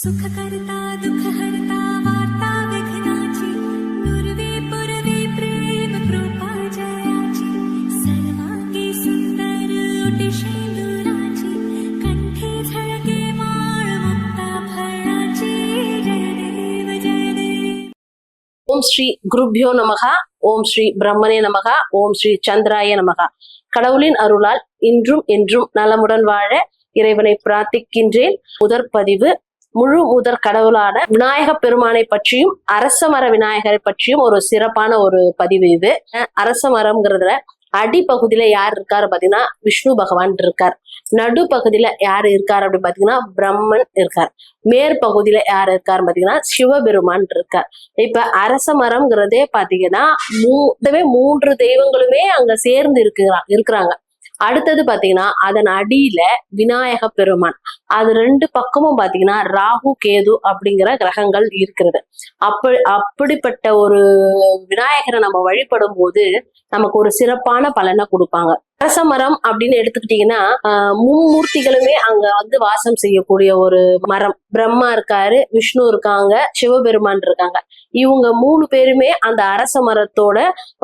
सुखकर्ता दुःखहर्ता वार्ता विघ्नाची पूर्वे पुरवे प्रेम कृपा जयाची सर्वांगी सुंदर उटिशेंदुराची कंठे झळके माळ मुक्ता फळाची जय देव जय देव. ஓம் ஸ்ரீ குருப்யோ நமகா. ஓம் ஸ்ரீ பிரம்மனே நமகா. ஓம் ஸ்ரீ சந்திராய நமகா. கடவுளின் அருளால் இன்றும் என்றும் நலமுடன் வாழ இறைவனை பிரார்த்திக்கின்றேன். முதற்பதிவு முழு முதற் கடவுளான விநாயக பெருமானை பற்றியும் அரச மர விநாயகரை பற்றியும் ஒரு சிறப்பான ஒரு பதிவு இது. அரச மரம்ங்கிறதுல அடிப்பகுதியில யார் இருக்காரு பாத்தீங்கன்னா விஷ்ணு பகவான் இருக்கார். நடுப்பகுதியில யாரு இருக்காரு அப்படின்னு பாத்தீங்கன்னா பிரம்மன் இருக்கார். மேற்பகுதியில யாரு இருக்காரு பாத்தீங்கன்னா சிவபெருமான் இருக்கார். இப்ப அரச மரம்ங்கிறதே பாத்தீங்கன்னா மூன்று தெய்வங்களுமே அங்க சேர்ந்து இருக்கிறாங்க. அடுத்தது பாத்தீங்கன்னா அதன் அடியில விநாயக பெருமான், அது ரெண்டு பக்கமும் பாத்தீங்கன்னா ராகு கேது அப்படிங்கிற கிரகங்கள் இருக்கிறது. அப்படிப்பட்ட ஒரு விநாயகரை நம்ம வழிபடும் போது நமக்கு ஒரு சிறப்பான பலனை கொடுப்பாங்க. அரச மரம் அப்படின்னு எடுத்துக்கிட்டீங்கன்னா மும்மூர்த்திகளுமே அங்க வந்து வாசம் செய்யக்கூடிய ஒரு மரம். பிரம்மா இருக்காரு, விஷ்ணு இருக்காங்க, சிவபெருமான் இருக்காங்க. இவங்க 3 பேருமே அந்த அரச மரத்தோட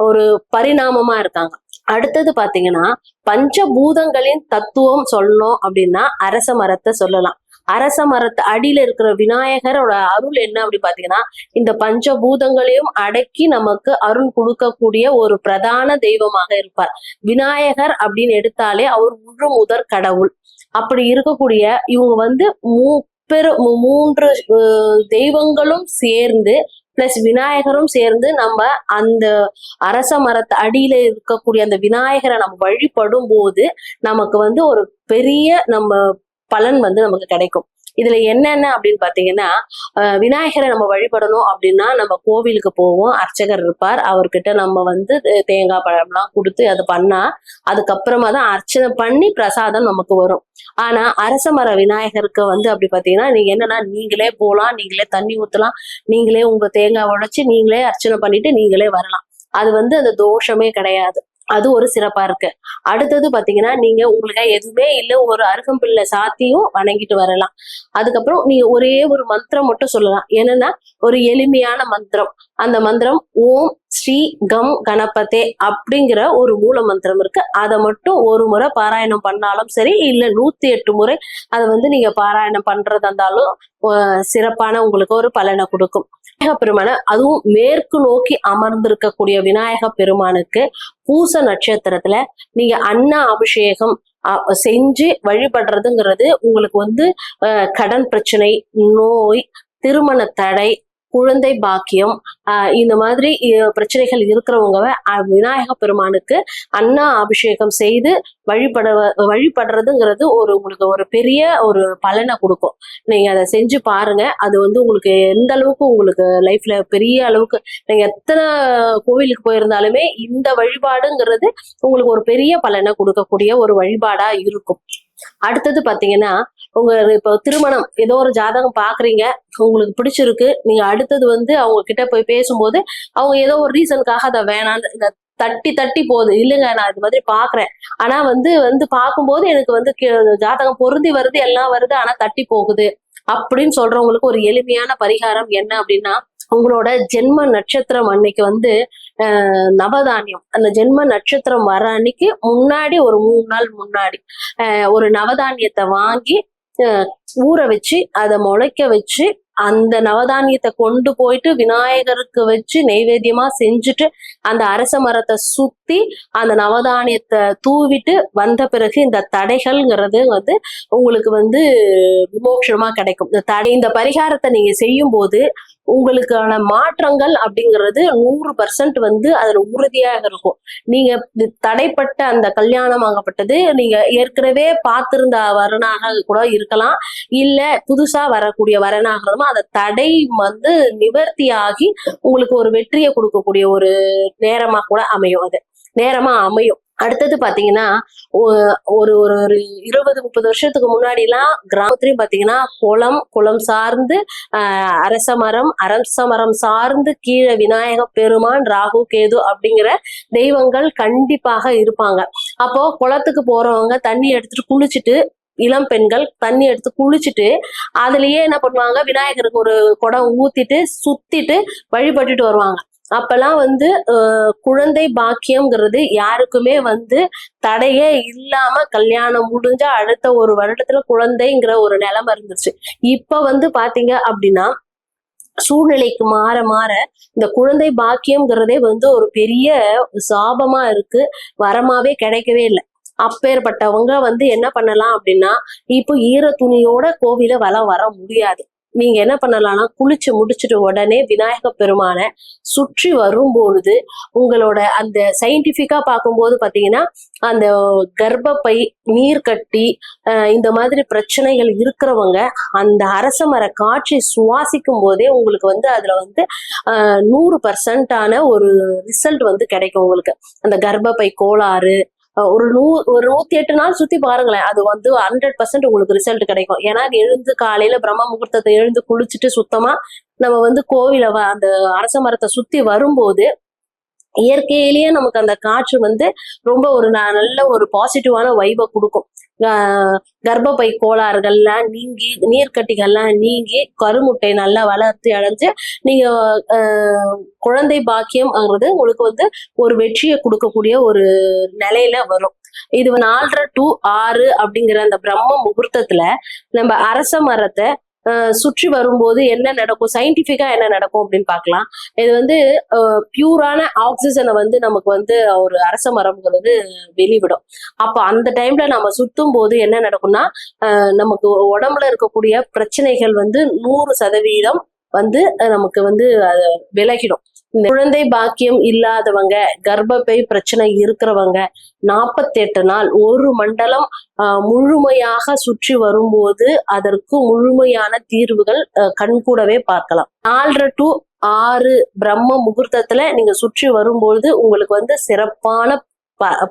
ஒரு பரிணாமமா இருக்காங்க. அடுத்தது பாத்தீங்கன்னா பஞ்சபூதங்களின் தத்துவம் சொல்லணும் அப்படின்னா அரச மரத்தை சொல்லலாம். அரச மரத்து அடியில இருக்கிற விநாயகரோட அருள் என்ன அப்படி பாத்தீங்கன்னா இந்த பஞ்சபூதங்களையும் அடக்கி நமக்கு அருள் கொடுக்கக்கூடிய ஒரு பிரதான தெய்வமாக இருப்பார். விநாயகர் அப்படின்னு எடுத்தாலே அவர் முழு முதற் கடவுள். அப்படி இருக்கக்கூடிய இவங்க வந்து 3 தெய்வங்களும் சேர்ந்து பிளஸ் விநாயகரும் சேர்ந்து நம்ம அந்த அரச மரத்து அடியில இருக்கக்கூடிய அந்த விநாயகரை நம்ம வழிபடும் போது நமக்கு வந்து ஒரு பெரிய நம்ம பலன் வந்து நமக்கு கிடைக்கும். இதுல என்னென்ன அப்படின்னு பாத்தீங்கன்னா விநாயகரை நம்ம வழிபடணும் அப்படின்னா நம்ம கோவிலுக்கு போவோம், அர்ச்சகர் இருப்பார், அவர்கிட்ட நம்ம வந்து தேங்காய் பழம்லாம் கொடுத்து அதை பண்ணா அதுக்கப்புறமா தான் அர்ச்சனை பண்ணி பிரசாதம் நமக்கு வரும். ஆனா அரச மர விநாயகருக்கு வந்து அப்படி பாத்தீங்கன்னா நீங்க என்னன்னா நீங்களே போலாம், நீங்களே தண்ணி ஊத்தலாம், நீங்களே உங்க தேங்காய் உடைச்சு நீங்களே அர்ச்சனை பண்ணிட்டு நீங்களே வரலாம். அது வந்து அந்த தோஷமே கிடையாது. அது ஒரு சிறப்பா இருக்கு. அடுத்தது பாத்தீங்கன்னா நீங்க உங்களுக்கு எதுவுமே இல்லை, ஒரு அருகம்பிள்ளை சாத்தியும் வணங்கிட்டு வரலாம். அதுக்கப்புறம் நீங்க ஒரே ஒரு மந்திரம் மட்டும் சொல்லலாம். என்னன்னா ஒரு எளிமையான மந்திரம். அந்த மந்திரம் ஓம் ஸ்ரீ கம் கணபதே அப்படிங்கிற ஒரு மூல மந்திரம் இருக்கு. அதை மட்டும் ஒரு முறை பாராயணம் பண்ணாலும் சரி, இல்ல 108 முறை அதை வந்து நீங்க பாராயணம் பண்றதா இருந்தாலும் சிறப்பான உங்களுக்கு ஒரு பலனை கொடுக்கும். விநாயக பெருமான அதுவும் மேற்கு நோக்கி அமர்ந்திருக்கக்கூடிய விநாயக பெருமானுக்கு பூச நட்சத்திரத்துல நீங்க அன்ன அபிஷேகம் செஞ்சு வழிபடுறதுங்கிறது உங்களுக்கு வந்து கடன் பிரச்சனை, நோய், திருமண தடை, குழந்தை பாக்கியம் இந்த மாதிரி பிரச்சனைகள் இருக்கிறவங்க விநாயக பெருமானுக்கு அன்னா அபிஷேகம் செய்து வழிபடுறதுங்கிறது உங்களுக்கு ஒரு பெரிய ஒரு பலனை கொடுக்கும். நீங்க அதை செஞ்சு பாருங்க. அது வந்து உங்களுக்கு எந்த அளவுக்கு உங்களுக்கு லைஃப்ல பெரிய அளவுக்கு நீங்க எத்தனை கோவிலுக்கு போயிருந்தாலுமே இந்த வழிபாடுங்கிறது உங்களுக்கு ஒரு பெரிய பலனை கொடுக்கக்கூடிய ஒரு வழிபாடா இருக்கும். அடுத்தது பாத்தீங்கன்னா உங்க இப்போ திருமணம் ஏதோ ஒரு ஜாதகம் பாக்குறீங்க, உங்களுக்கு பிடிச்சிருக்கு, நீங்க அடுத்தது வந்து அவங்க கிட்ட போய் பேசும்போது அவங்க ஏதோ ஒரு ரீசனுக்காக அதை வேணான்னு தட்டி போகுது. இல்லைங்க நான் இது மாதிரி பாக்குறேன், ஆனா வந்து பார்க்கும்போது எனக்கு வந்து ஜாதகம் பொருந்தி வருது, எல்லாம் வருது, ஆனா தட்டி போகுது அப்படின்னு சொல்றவங்களுக்கு ஒரு எளிமையான பரிகாரம் என்ன அப்படின்னா உங்களோட ஜென்ம நட்சத்திரம் அன்னைக்கு வந்து நவதானியம், அந்த ஜென்ம நட்சத்திரம் வர அன்னைக்கு முன்னாடி ஒரு 3 நாள் முன்னாடி ஒரு நவதானியத்தை வாங்கி ஊற வச்சு அதை முளைக்க வச்சு அந்த நவதானியத்தை கொண்டு போயிட்டு விநாயகருக்கு வச்சு நெய்வேத்தியமா செஞ்சுட்டு அந்த அரச மரத்தை சுத்தி அந்த நவதானியத்தை தூவிட்டு வந்த பிறகு இந்த தடைகள்ங்கிறது வந்து உங்களுக்கு வந்து விமோட்சமா கிடைக்கும். இந்த பரிகாரத்தை நீங்க செய்யும் போது உங்களுக்கான மாற்றங்கள் அப்படிங்கிறது 100% வந்து அதுல உறுதியாக இருக்கும். நீங்க தடைப்பட்ட அந்த கல்யாணம் ஆகப்பட்டது நீங்க ஏற்கனவே பார்த்திருந்த வரனாக கூட இருக்கலாம், இல்ல புதுசா வரக்கூடிய வரனாகிறதும் அந்த தடை வந்து நிவர்த்தியாகி உங்களுக்கு ஒரு வெற்றியை கொடுக்கக்கூடிய ஒரு நேரமா கூட அமையும். அது நேரமா அமையும். அடுத்தது பாத்தீங்கன்னா ஒரு 20-30 வருஷத்துக்கு முன்னாடி எல்லாம் கிராமத்துலயும் பாத்தீங்கன்னா குளம் சார்ந்து அரச மரம் சார்ந்து கீழே விநாயக பெருமான், ராகு கேது அப்படிங்கிற தெய்வங்கள் கண்டிப்பாக இருப்பாங்க. அப்போ குளத்துக்கு போறவங்க தண்ணி எடுத்துட்டு குளிச்சுட்டு இளம் பெண்கள் தண்ணி எடுத்து குளிச்சுட்டு அதுலயே என்ன பண்ணுவாங்க, விநாயகருக்கு ஒரு குடம் ஊத்திட்டு சுத்திட்டு வழிபட்டுட்டு வருவாங்க. அப்பெல்லாம் வந்து குழந்தை பாக்கியம்ங்கிறது யாருக்குமே வந்து தடையே இல்லாம கல்யாணம் முடிஞ்ச அடுத்த ஒரு வருடத்துல குழந்தைங்கிற ஒரு நிலைமை இருந்துச்சு. இப்ப வந்து பாத்தீங்க அப்படின்னா சூழ்நிலைக்கு மாற மாற இந்த குழந்தை பாக்கியம்ங்கிறதே வந்து ஒரு பெரிய சாபமா இருக்கு, வரமாவே கிடைக்கவே இல்லை. அப்பேற்பட்டவங்க வந்து என்ன பண்ணலாம் அப்படின்னா, இப்போ ஈர துணியோட கோவில வலம் வர முடியாது. நீங்க என்ன பண்ணலாம்னா, குளிச்சு முடிச்சுட்டு உடனே விநாயக பெருமானை சுற்றி வரும்பொழுது உங்களோட அந்த சயின்டிபிக்கா பார்க்கும்போது பாத்தீங்கன்னா, அந்த கர்ப்பப்பை நீர் கட்டி இந்த மாதிரி பிரச்சனைகள் இருக்கிறவங்க அந்த அரச மர காற்றை சுவாசிக்கும் போதே உங்களுக்கு வந்து அதுல வந்து 100% ஒரு ரிசல்ட் வந்து கிடைக்கும் உங்களுக்கு. அந்த கர்ப்பப்பை கோளாறு ஒரு 108 நாள் சுத்தி பாருங்களேன், அது வந்து 100% உங்களுக்கு ரிசல்ட் கிடைக்கும். ஏன்னா எழுந்து காலையில பிரம்ம முகூர்த்தத்தை எழுந்து குளிச்சுட்டு சுத்தமா நம்ம வந்து கோவில அந்த அரச மரத்தை சுத்தி வரும்போது இயற்கையிலேயே நமக்கு அந்த காற்று வந்து ரொம்ப ஒரு நல்ல ஒரு பாசிட்டிவான வைபை கொடுக்கும். கர்ப்பப்பை கோளாறுகள்லாம் நீங்கி, நீர்க்கட்டிகள்லாம் நீங்கி, கருமுட்டை நல்லா வளர்த்து அடைஞ்சு நீங்க குழந்தை பாக்கியம்ங்கிறது உங்களுக்கு வந்து ஒரு வெற்றியை கொடுக்கக்கூடிய ஒரு நிலையில வரும். இது 4:30 to 6 அப்படிங்கிற அந்த பிரம்ம முகூர்த்தத்துல நம்ம அரச மரத்தை சுற்றி வரும்போது என்ன நடக்கும், சயின்டிபிக்கா என்ன நடக்கும் அப்படின்னு பார்க்கலாம். இது வந்து பியூரான ஆக்சிஜனை வந்து நமக்கு வந்து ஒரு அரச மரம்ங்கிறது வெளிவிடும். அப்ப அந்த டைம்ல நம்ம சுத்தும் போது என்ன நடக்கும்னா, நமக்கு உடம்புல இருக்கக்கூடிய பிரச்சனைகள் வந்து 100% வந்து நமக்கு வந்து விலகிடும். இந்த குழந்தை பாக்கியம் இல்லாதவங்க, கர்ப்பப்பை பிரச்சனை இருக்கிறவங்க 48 நாள் ஒரு மண்டலம் முழுமையாக சுற்றி வரும்போது அதற்கு முழுமையான தீர்வுகள் கண்கூடவே பார்க்கலாம். 4:30 to 6 பிரம்ம முகூர்த்தத்துல நீங்க சுற்றி வரும்போது உங்களுக்கு வந்து சிறப்பான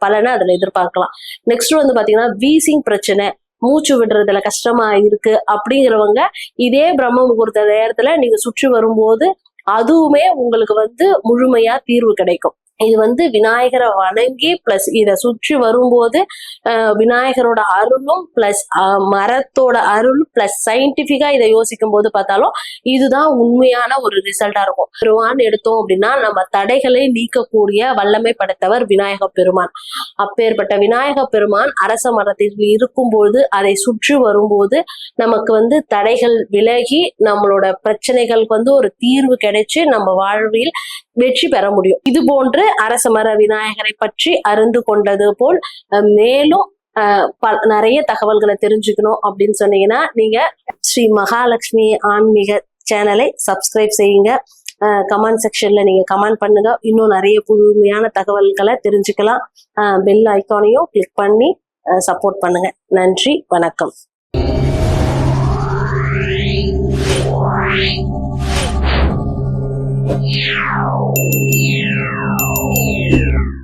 பலனை அதுல எதிர்பார்க்கலாம். நெக்ஸ்ட் வந்து பாத்தீங்கன்னா, வீசிங் பிரச்சனை, மூச்சு விடுறதுல கஷ்டமா இருக்கு அப்படிங்கிறவங்க இதே பிரம்ம முகூர்த்த நேரத்துல நீங்க சுற்றி வரும்போது அதுவுமே உங்களுக்கு வந்து முழுமையா தீர்வு கிடைக்கும். இது வந்து விநாயகரை வணங்கி பிளஸ் இதை சுற்றி வரும்போது விநாயகரோட அருளும் பிளஸ் மரத்தோட அருள் பிளஸ் சயின்டிபிக்கா இதை யோசிக்கும் போது பார்த்தாலும் இதுதான் உண்மையான ஒரு ரிசல்ட்டா இருக்கும். பெருமான் எடுத்தோம் அப்படின்னா நம்ம தடைகளை நீக்கக்கூடிய வல்லமை படைத்தவர் விநாயக பெருமான். அப்பேற்பட்ட விநாயக பெருமான் அரச மரத்தில் இருக்கும்போது அதை சுற்றி வரும்போது நமக்கு வந்து தடைகள் விலகி நம்மளோட பிரச்சனைகளுக்கு வந்து ஒரு தீர்வு கிடைச்சு நம்ம வாழ்வில் வெற்றி பெற முடியும். இது போன்று அரச மர விநாயகரை பற்றி அறிந்து கொண்டது போல் மேலும் நிறைய தகவல்களை தெரிஞ்சுக்கணும் அப்படின்னு சொன்னீங்கன்னா நீங்க ஸ்ரீ மகாலட்சுமி ஆன்மீக சேனலை சப்ஸ்கிரைப் செய்யுங்க. கமெண்ட் செக்ஷன்ல நீங்க கமெண்ட் பண்ணுங்க. இன்னும் நிறைய புதுமையான தகவல்களை தெரிஞ்சுக்கலாம். பெல் ஐக்கானையும் கிளிக் பண்ணி சப்போர்ட் பண்ணுங்க. நன்றி, வணக்கம்.